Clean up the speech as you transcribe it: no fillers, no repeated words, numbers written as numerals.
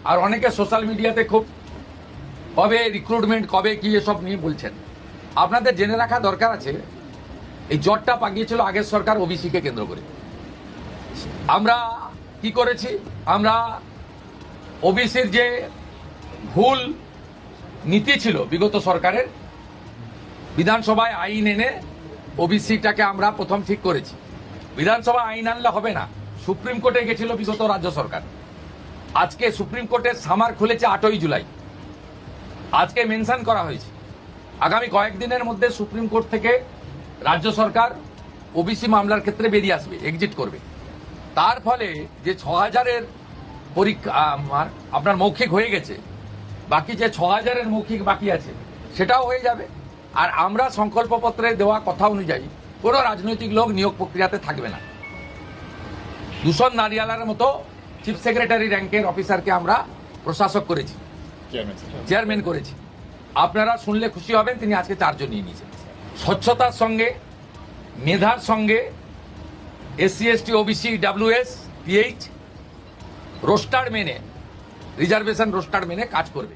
আর অনেকে সোশ্যাল মিডিয়াতে খুব কবে রিক্রুটমেন্ট কবে কি এসব নিয়ে বলছেন। আপনাদের জেনে রাখা দরকার আছে এই জটটা পাকিয়েছিল আগের সরকার ওবিসিকে কেন্দ্র করে। আমরা কি করেছি, আমরা ওবিসির যে ভুল নীতি ছিল বিগত সরকারের, বিধানসভায় আইন এনে ওবিসিটাকে আমরা প্রথম ঠিক করেছি। বিধানসভা আইন আনলে হবে না, সুপ্রিম কোর্টে গেছিল বিগত রাজ্য সরকার। আজকে সুপ্রিম কোর্টের সামার খুলেছে 8ই জুলাই, আজকে মেনশন করা হয়েছে আগামী কয়েকদিনের মধ্যে সুপ্রিম কোর্ট থেকে রাজ্য সরকার ওবিসি মামলার ক্ষেত্রে বেরিয়ে আসবে, এক্সিট করবে। তার ফলে যে 6000-এর পরীক্ষা আপনার মৌখিক হয়ে গেছে, বাকি যে 6000-এর মৌখিক বাকি আছে সেটাও হয়ে যাবে। আর আমরা সংকল্পপত্রে দেওয়া কথা অনুযায়ী কোনো রাজনৈতিক লোক নিয়োগ প্রক্রিয়াতে থাকবে না। দূষণ নারিয়ালার মতো চিফ সেক্রেটারি র্যাঙ্কের অফিসারকে আমরা প্রশাসক করেছি, চেয়ারম্যান করেছি। আপনারা শুনলে খুশি হবেন, তিনি আজকে 4 জন নিয়ে নিয়েছেন। স্বচ্ছতার সঙ্গে, মেধার সঙ্গে SC ST OBC WS PH roster মেনে, রিজার্ভেশন রোস্টার মেনে কাজ করবে।